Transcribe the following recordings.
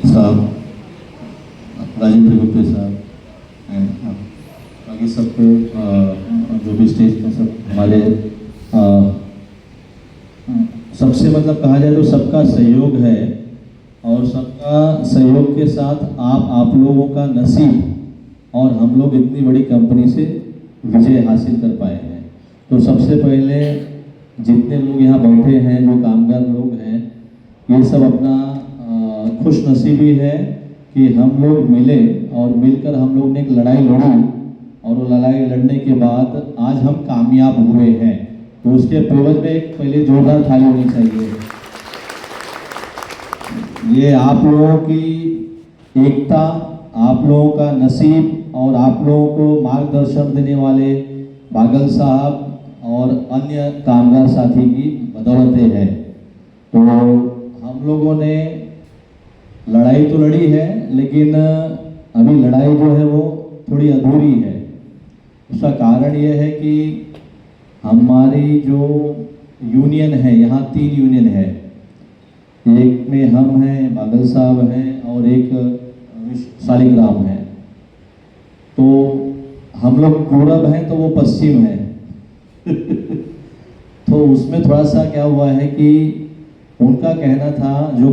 साहब, राजेंद्र गुप्ते साहब एंड बाकी सबको जो भी स्टेज पर सब हमारे सबसे मतलब कहा जाए तो सबका सहयोग है और सबका सहयोग के साथ आप लोगों का नसीब और हम लोग इतनी बड़ी कंपनी से विजय हासिल कर पाए हैं। तो सबसे पहले जितने लोग यहाँ बैठे हैं, जो कामगार लोग हैं, ये सब अपना खुश नसीबी है कि हम लोग मिले और मिलकर हम लोग ने एक लड़ाई लड़ी और वो लड़ाई लड़ने के बाद आज हम कामयाब हुए हैं। तो उसके पेवज में एक पहले जोरदार थाली होनी चाहिए। ये आप लोगों की एकता, आप लोगों का नसीब और आप लोगों को मार्गदर्शन देने वाले बागल साहब और अन्य कामगार साथी की बदौलतें है। तो हम लोगों ने लड़ाई तो लड़ी है, लेकिन अभी लड़ाई जो है वो थोड़ी अधूरी है। उसका कारण ये है कि हमारी जो यूनियन है, यहाँ 3 यूनियन है। एक में हम हैं, बागल साहब हैं और एक शालिग्राम है। तो हम लोग पूरब हैं तो वो पश्चिम है। तो उसमें थोड़ा सा क्या हुआ है कि उनका कहना था, जो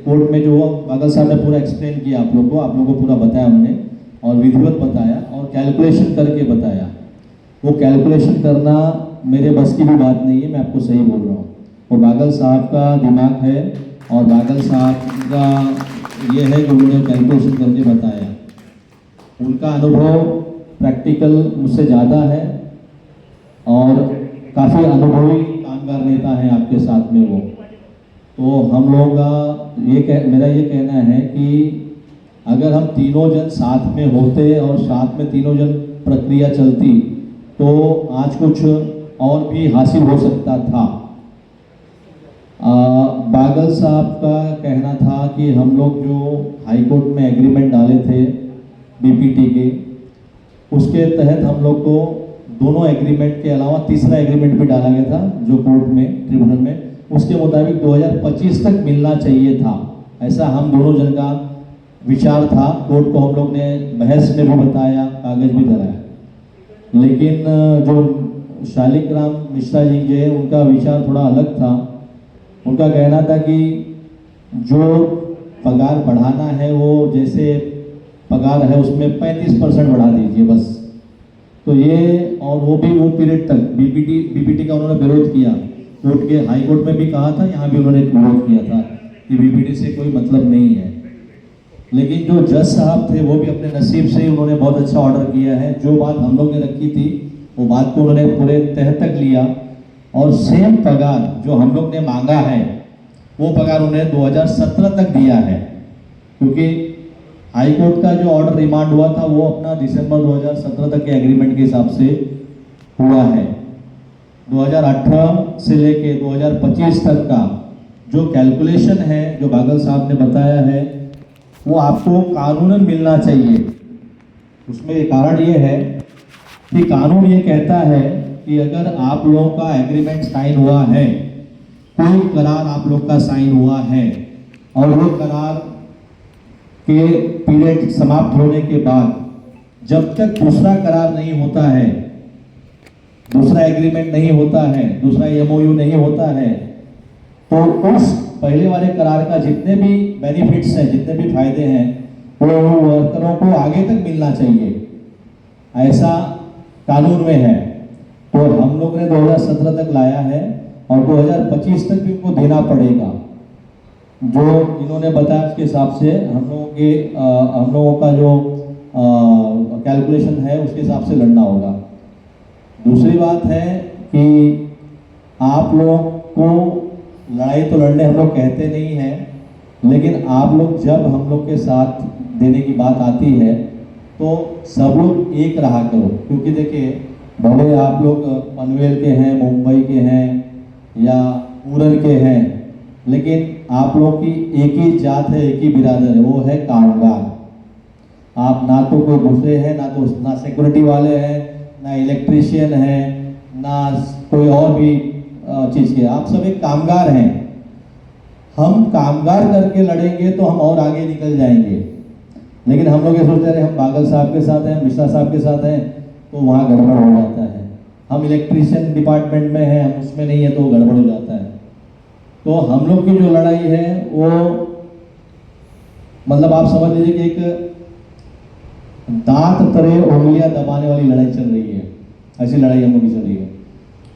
कोर्ट में जो बागल साहब ने पूरा एक्सप्लेन किया आप लोगों को पूरा बताया उन्होंने और विधिवत बताया और कैलकुलेशन करके बताया। वो कैलकुलेशन करना मेरे बस की भी बात नहीं है, मैं आपको सही बोल रहा हूँ। वो बागल साहब का दिमाग है और बागल साहब का ये है कि उन्होंने कैलकुलेशन करके बताया। उनका अनुभव प्रैक्टिकल मुझसे ज़्यादा है और काफ़ी अनुभवी कामगार नेता है आपके साथ में वो। तो हम लोगों का मेरा ये कहना है कि अगर हम तीनों जन साथ में होते और साथ में तीनों जन प्रक्रिया चलती तो आज कुछ और भी हासिल हो सकता था। बागल साहब का कहना था कि हम लोग जो हाई कोर्ट में एग्रीमेंट डाले थे बीपीटी के, उसके तहत हम लोग को दोनों एग्रीमेंट के अलावा तीसरा एग्रीमेंट भी डाला गया था जो कोर्ट में ट्रिब्यूनल में, उसके मुताबिक 2025 तक मिलना चाहिए था। ऐसा हम दोनों जन का विचार था। कोर्ट को हम लोग ने बहस में भी बताया, कागज भी धराया। लेकिन जो शालिग्राम मिश्रा जी जो उनका विचार थोड़ा अलग था। उनका कहना था कि जो पगार बढ़ाना है वो जैसे पगार है उसमें 35% बढ़ा दीजिए बस। तो ये और वो भी वो पीरियड तक बीपीटी का उन्होंने विरोध किया। कोर्ट के हाई कोर्ट में भी कहा था, यहाँ भी उन्होंने विरोध किया था कि बीपीटी से कोई मतलब नहीं है। लेकिन जो जज साहब थे वो भी अपने नसीब से उन्होंने बहुत अच्छा ऑर्डर किया है। जो बात हम लोग ने रखी थी वो बात को उन्होंने पूरे तह तक लिया और सेम पगार जो हम लोग ने मांगा है वो पगार उन्हें 2017 तक दिया है। क्योंकि हाई कोर्ट का जो ऑर्डर रिमांड हुआ था वो अपना दिसंबर 2017 तक के एग्रीमेंट के हिसाब से हुआ है। 2018 से लेके 2025 तक का जो कैलकुलेशन है, जो बागल साहब ने बताया है, वो आपको कानूनन मिलना चाहिए। उसमें कारण ये है कि कानून ये कहता है कि अगर आप लोगों का एग्रीमेंट साइन हुआ है, कोई करार आप लोग का साइन हुआ है और वो करार के पीरियड समाप्त होने के बाद जब तक दूसरा करार नहीं होता है, दूसरा एग्रीमेंट नहीं होता है, दूसरा एमओयू नहीं होता है, तो उस पहले वाले करार का जितने भी बेनिफिट्स हैं, जितने भी फायदे हैं, वो वर्करों को आगे तक मिलना चाहिए। ऐसा कानून में है। तो हम लोग ने 2017 तक लाया है और 2025 तक भी उनको देना पड़ेगा। जो इन्होंने बताया उसके हिसाब से हम लोगों का जो कैलकुलेशन है उसके हिसाब से लड़ना होगा। दूसरी बात है कि आप लोग को लड़ाई तो लड़ने हम लोग कहते नहीं हैं, लेकिन आप लोग जब हम लोग के साथ देने की बात आती है तो सब लोग एक रहा करो। क्योंकि देखिए, भले आप लोग पनवेल के हैं, मुंबई के हैं या उरन के हैं, लेकिन आप लोग की एक ही जात है, एक ही बिरादर है, वो है कामगार। आप ना तो कोई दूसरे हैं, ना सिक्योरिटी वाले हैं, ना इलेक्ट्रीशियन हैं, ना कोई और भी चीज़ के, आप सब एक कामगार हैं। हम कामगार करके लड़ेंगे तो हम और आगे निकल जाएंगे, लेकिन हम लोग ये सोचते रहे हम बागल साहब के साथ हैं, मिश्रा साहब के साथ हैं, तो वहाँ गड़बड़ हो जाता है। हम इलेक्ट्रीशियन डिपार्टमेंट में हैं, हम उसमें नहीं है तो गड़बड़ हो जाता है। तो हम लोग की जो लड़ाई है वो मतलब आप समझ लीजिए कि एक दांत तरे उंगलियां दबाने वाली लड़ाई चल रही है, ऐसी लड़ाई हम लोग की चल रही है।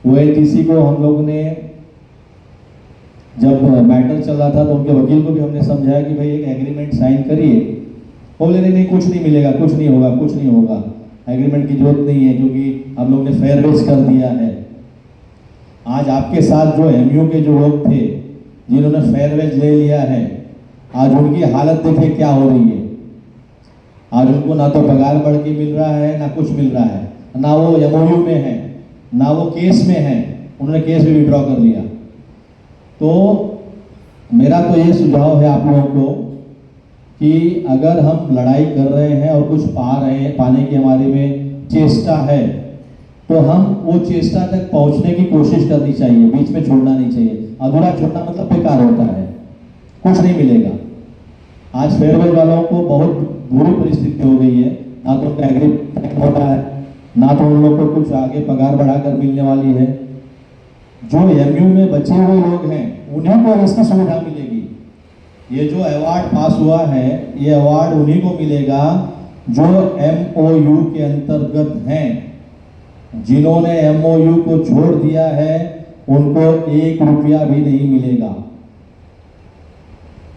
ओएनजीसी को हम लोग ने जब मैटर चल रहा था तो उनके वकील को भी हमने समझाया कि भाई एक एग्रीमेंट साइन करिए। बोले नहीं कुछ नहीं मिलेगा, कुछ नहीं होगा, कुछ नहीं होगा, एग्रीमेंट की जरूरत नहीं है क्योंकि हम लोग ने फेयर वेज कर दिया है। आज आपके साथ जो एमयू के जो लोग थे जिन्होंने फेयर वेज ले लिया है, आज उनकी हालत देखिए क्या हो रही है। आज उनको ना तो पगार बढ़ के मिल रहा है, ना कुछ मिल रहा है, ना वो एमओयू में है, ना वो केस में है, उन्होंने केस भी विड्रॉ कर लिया। तो मेरा तो ये सुझाव है आप लोगों को कि अगर हम लड़ाई कर रहे हैं और कुछ पा रहे हैं, पाने की हमारे में चेष्टा है, तो हम वो चेष्टा तक पहुंचने की कोशिश करनी चाहिए, बीच में छोड़ना नहीं चाहिए। अधूरा छोड़ना मतलब बेकार होता है, कुछ नहीं मिलेगा। आज फेयरवेल वालों को बहुत बुरी परिस्थिति हो गई है, ना तो उनका एग्रीमेंट हो रहा है, ना तो उन लोग को कुछ आगे पगार बढ़ाकर मिलने वाली है। जो एमयू में बचे हुए लोग हैं उन्हीं को इसकी सुविधा मिलेगी। ये जो अवार्ड पास हुआ है, ये अवार्ड उन्हीं को मिलेगा जो एमओयू के अंतर्गत हैं। जिन्होंने एमओयू को छोड़ दिया है उनको 1 रुपया भी नहीं मिलेगा।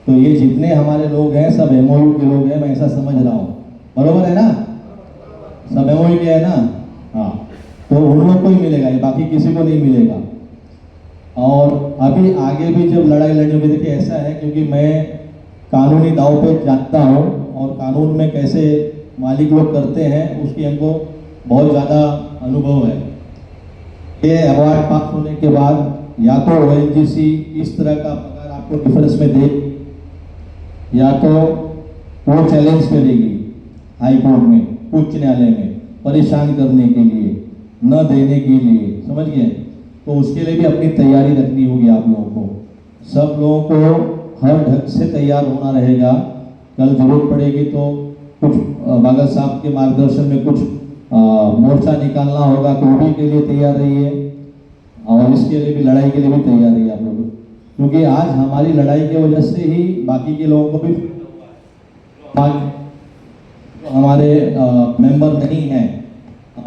तो ये जितने हमारे लोग हैं सब एमओयू के लोग हैं, मैं ऐसा समझ रहा हूँ, बरोबर है ना? सब एमओयू के है ना? हाँ, तो उन लोग को ही मिलेगा, ये बाकी किसी को नहीं मिलेगा। और अभी आगे भी जब लड़ाई लड़नी होगी, देखिए ऐसा है क्योंकि मैं कानूनी दाव पे जानता हूँ और कानून में कैसे मालिक लोग करते हैं उसकी हमको बहुत ज़्यादा अनुभव है। ये अवार्ड पास होने के बाद या तो ओएनजीसी इस तरह का पगार आपको डिफरेंस में दे, या तो वो चैलेंज करेगी हाई कोर्ट में, उच्च न्यायालय में, परेशान करने के लिए, न देने के लिए, समझ गए? तो उसके लिए भी अपनी तैयारी रखनी होगी आप लोगों को। सब लोगों को हर ढंग से तैयार होना रहेगा। कल जरूरत पड़ेगी तो कुछ बागल साहब के मार्गदर्शन में कुछ मोर्चा निकालना होगा तो भी के लिए तैयार रहिए, और इसके लिए भी, लड़ाई के लिए भी तैयार रहिए आप लोग, क्योंकि आज हमारी लड़ाई की वजह से ही बाकी के लोगों को भी, हमारे मेंबर नहीं हैं,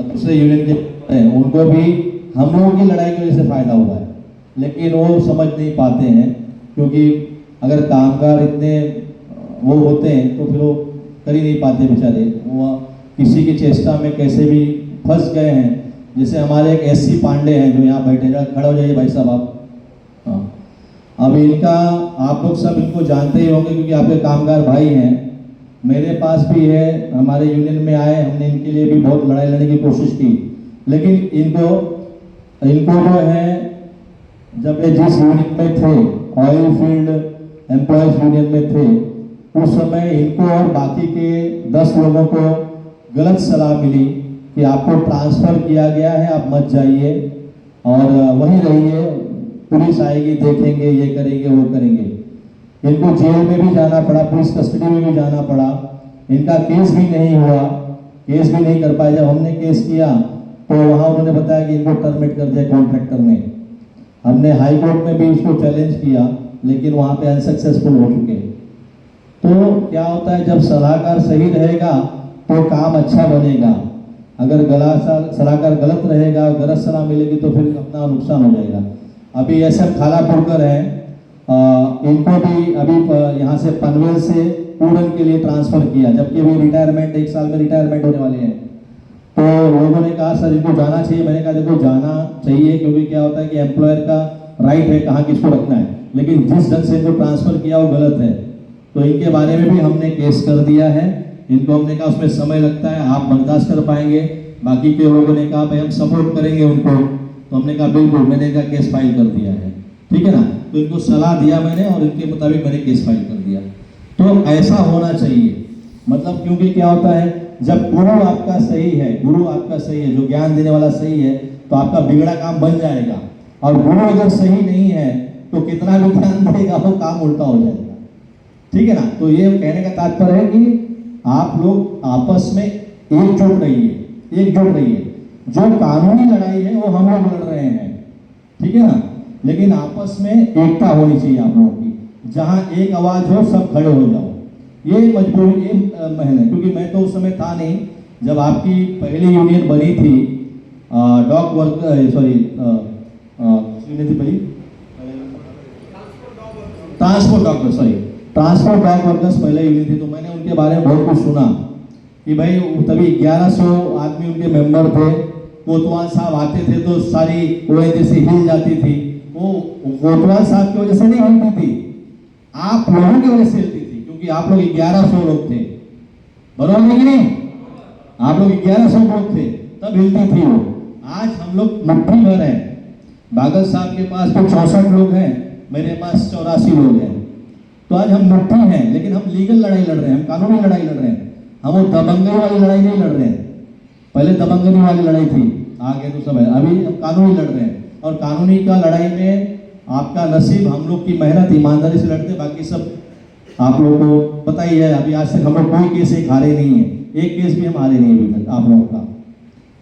दूसरे यूनियन के हैं, उनको भी हम लोगों की लड़ाई की वजह से फायदा हुआ है, लेकिन वो समझ नहीं पाते हैं। क्योंकि अगर कामगार इतने वो होते हैं तो फिर वो कर ही नहीं पाते बेचारे, वो किसी की चेष्टा में कैसे भी फंस गए हैं। जैसे हमारे एक एससी पांडे हैं जो यहाँ बैठे, खड़ा हो जाइए भाई साहब आप। हाँ, अब इनका आप लोग सब इनको जानते ही होंगे क्योंकि आपके कामगार भाई हैं, मेरे पास भी है, हमारे यूनियन में आए, हमने इनके लिए भी बहुत लड़ाई लड़ने की कोशिश की, लेकिन इनको जो है जब ये जिस यूनियन में थे, ऑयल फील्ड एम्प्लॉयज यूनियन में थे, उस समय इनको और बाकी के 10 लोगों को गलत सलाह मिली कि आपको ट्रांसफर किया गया है, आप मत जाइए और वहीं रहिए, पुलिस आएगी, देखेंगे, ये करेंगे, वो करेंगे। इनको जेल में भी जाना पड़ा, पुलिस कस्टडी में भी जाना पड़ा, इनका केस भी नहीं हुआ, केस भी नहीं कर पाए। जब हमने केस किया तो वहाँ उन्होंने बताया कि इनको टर्मिनेट कर दिया कॉन्ट्रैक्टर ने। हमने हाई कोर्ट में भी इसको चैलेंज किया, लेकिन वहाँ पे अनसक्सेसफुल हो चुके। तो क्या होता है, जब सलाहकार सही रहेगा तो काम अच्छा बनेगा, अगर सलाहकार गलत रहेगा, गलत सलाह मिलेगी तो फिर अपना नुकसान हो जाएगा। अभी ऐसा खालापुरकर है, इनको भी अभी यहाँ से पनवेल से उड़न के लिए ट्रांसफर किया, जबकि अभी रिटायरमेंट 1 साल में रिटायरमेंट होने वाले हैं। तो लोगों ने कहा सर इनको जाना चाहिए, मैंने कहा देखो जाना चाहिए, क्योंकि क्या होता है कि एम्प्लॉयर का राइट है कहाँ किसको रखना है, लेकिन जिस ढंग से इनको ट्रांसफर किया वो गलत है। तो इनके बारे में भी हमने केस कर दिया है। इनको हमने कहा उसमें समय लगता है, आप बर्दाश्त कर पाएंगे। बाकी के लोगों ने कहा भाई हम सपोर्ट करेंगे उनको, तो हमने कहा बिल्कुल, मैंने इनका केस फाइल कर दिया है, ठीक है ना। तो इनको सलाह दिया मैंने और इनके मुताबिक मैंने केस फाइल कर दिया। तो ऐसा होना चाहिए, मतलब क्योंकि क्या होता है, जब गुरु आपका सही है, गुरु आपका सही है, जो ज्ञान देने वाला सही है, तो आपका बिगड़ा काम बन जाएगा। और गुरु अगर सही नहीं है तो कितना भी ध्यान देगा वो काम उल्टा हो जाएगा। ठीक है ना। तो ये कहने का तात्पर्य है कि आप लोग आपस में एकजुट रहिए। जो कानूनी लड़ाई है वो हम लोग लड़ रहे हैं, ठीक है ना, लेकिन आपस में एकता होनी चाहिए आप लोगों की। जहां एक आवाज हो सब खड़े हो जाओ, ये मजबूरी ये महल है। क्योंकि मैं तो उस समय था नहीं जब आपकी पहली यूनियन बनी थी, डॉग वर्क सॉरी यूनियन थी पहली, ट्रांसपोर्ट डॉग वर्कर्स पहले यूनियन थी। तो मैंने उनके बारे में बहुत कुछ सुना कि भाई तभी 1100 आदमी उनके मेंबर थे। कोतवाल साहब आते थे तो सारी ओएनजीसी हिल जाती थी। वो कोतवाल साहब की वजह से नहीं हिलती थी, आप लोगों की वजह से हिलती थी, क्योंकि आप लोग 1100 लोग थे, बराबर है कि नहीं? आप लोग 1100 लोग थे तब हिलती थी वो। आज हम लोग मुट्ठी भर हैं। बागल साहब के पास तो 64 लोग हैं, मेरे पास 84 लोग हैं। तो आज हम मुट्ठी हैं, लेकिन हम लीगल लड़ाई लड़ रहे हैं, हम कानूनी लड़ाई लड़ रहे हैं। हम वो दबंगई वाली लड़ाई नहीं लड़ रहे हैं। पहले दबंगई वाली लड़ाई थी, आगे तो सब है, अभी हम कानूनी लड़ रहे हैं। और कानूनी का लड़ाई में आपका नसीब, हम लोग की मेहनत ईमानदारी से लड़ते, बाकी सब आप लोगों को पता ही है। अभी आज तक हम लोग कोई केस एक हारे नहीं है, एक केस भी हम हारे नहीं अभी तक आप लोगों का।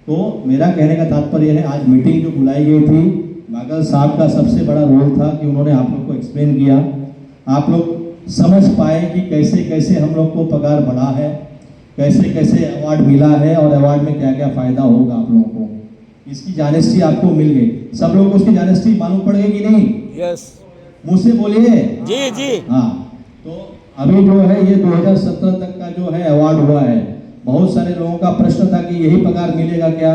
तो मेरा कहने का तात्पर्य है, आज मीटिंग जो बुलाई गई थी, बागल साहब का सबसे बड़ा रोल था कि उन्होंने आप लोग को एक्सप्लेन किया, आप लोग समझ पाए कि कैसे कैसे हम लोग को पगार बढ़ा है, कैसे कैसे अवार्ड मिला है और अवार्ड में क्या क्या फायदा होगा आप लोगों को। इसकी जानकारी आपको मिल गई, सब लोगों को उसकी जानकारी मालूम पड़ेगी कि नहीं? यस, मुझसे बोलिए। जी जी। हाँ, तो अभी जो है ये 2017 तक का जो है अवार्ड हुआ है। बहुत सारे लोगों का प्रश्न था कि यही पगार मिलेगा क्या?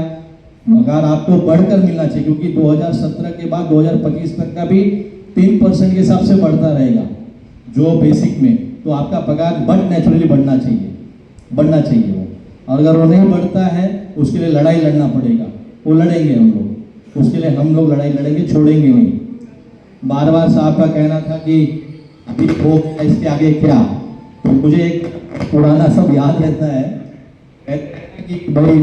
पगार आपको बढ़कर मिलना चाहिए, क्योंकि 2017 के बाद 2025 तक का भी 3% के हिसाब से बढ़ता रहेगा जो बेसिक में। तो आपका पगार बट नेचुरली बढ़ना चाहिए वो। और अगर वो नहीं बढ़ता है उसके लिए लड़ाई लड़ना पड़ेगा, वो लड़ेंगे हम लोग, उसके लिए हम लोग लड़ाई लड़ेंगे, छोड़ेंगे नहीं। बार बार साहब का कहना था कि अभी हो गया, इसके आगे क्या? तो मुझे एक पुराना सब याद रहता है, कहते हैं कि भाई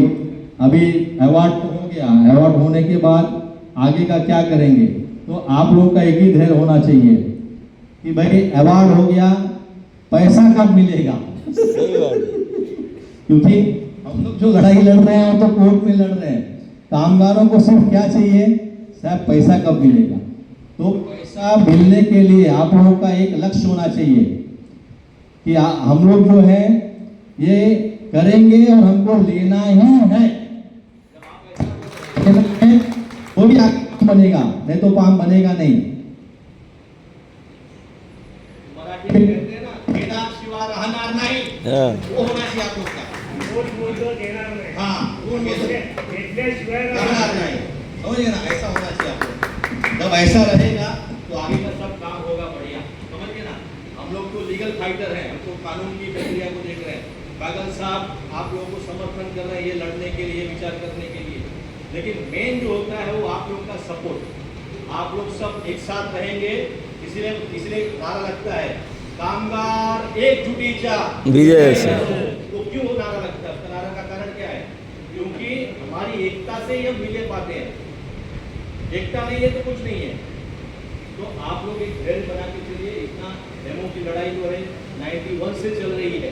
अभी अवार्ड तो हो गया, अवार्ड होने के बाद आगे का क्या करेंगे? तो आप लोग का एक ही धैर्य होना चाहिए कि भाई अवार्ड हो गया, पैसा कब मिलेगा? क्योंकि हम लोग जो लड़ाई लड़ रहे हैं तो कोर्ट में लड़ रहे हैं। कामगारों को सिर्फ क्या चाहिए? साहब पैसा कब मिलेगा? तो पैसा मिलने के लिए आप लोगों का एक लक्ष्य होना चाहिए कि हम लोग जो है ये करेंगे और हमको लेना ही है। वो भी आगे बनेगा, नहीं तो काम बनेगा नहीं। मराठी में कहते हैं ना, खेड़ा शिवाय राहणार नहीं, वो होना चाहिए आप लोग का। हाँ, समझिए ना, ऐसा होना चाहिए आप लोग। जब ऐसा रहेगा तो आगे का सब काम होगा बढ़िया, समझिए ना। हम लोग तो लीगल फाइटर हैं, हम तो कानून की प्रक्रिया को देख रहे हैं। बागल साहब आप लोगों को समर्थन कर रहे हैं ये लड़ने के लिए, विचार करने के लिए, लेकिन मेन जो होता है वो आप लोग का सपोर्ट। आप लोग सब एक साथ रहेंगे, इसलिए नारा लगता है कामगार एकजुटीचा विजय। तो क्यों नारा लगता है? उसका नारा का कारण क्या है? क्योंकि हमारी एकता से ही हम मिले पाते हैं, एकता नहीं है तो कुछ नहीं है। तो आप लोग एक धैर्य बना के चलिए। इतना डेमो की लड़ाई जो है 91 से चल रही है,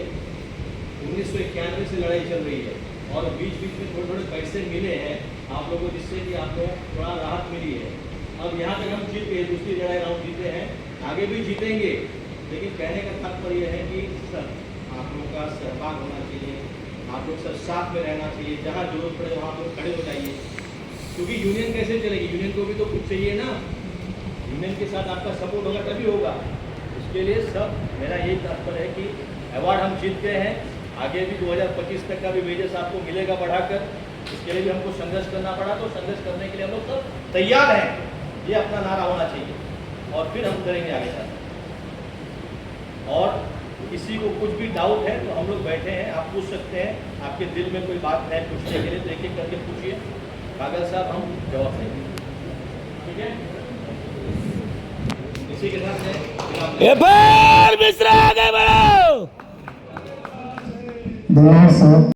1991 से लड़ाई चल रही है, और बीच बीच में थोड़े थोड़े पैसे मिले हैं आप लोगों को, जिससे कि आपको थोड़ा राहत मिली है। अब यहाँ तक हम जीत गए, दूसरी लड़ाई राउंड जीते हैं, आगे भी जीतेंगे। लेकिन कहने का तात्पर्य है कि सर आप लोगों का सहभाग होना चाहिए, आप लोग सब साथ में रहना चाहिए, जहाँ जरूरत पड़े वहाँ आप लोग खड़े हो जाइए। क्योंकि यूनियन कैसे चलेगी? यूनियन को भी तो कुछ चाहिए ना, यूनियन के साथ आपका सपोर्ट होगा तभी होगा। उसके लिए सब मेरा यही तात्पर्य है कि अवार्ड हम जीत गए हैं, आगे भी 2025 तक का भी वेजेस आपको मिलेगा बढ़ाकर। इसके लिए भी हमको संघर्ष करना पड़ा, तो संघर्ष करने के लिए हम लोग सब तैयार हैं, ये अपना नारा होना चाहिए, और फिर हम करेंगे आगे साथ। और किसी को कुछ भी डाउट है तो हम लोग बैठे हैं, आप पूछ सकते हैं। आपके दिल में कोई बात है पूछने के लिए तो एक एक करके पूछिए, बागल साहब हम जवाब देंगे, ठीक है? इसी के साथ मिश्रा आगे बढ़ो।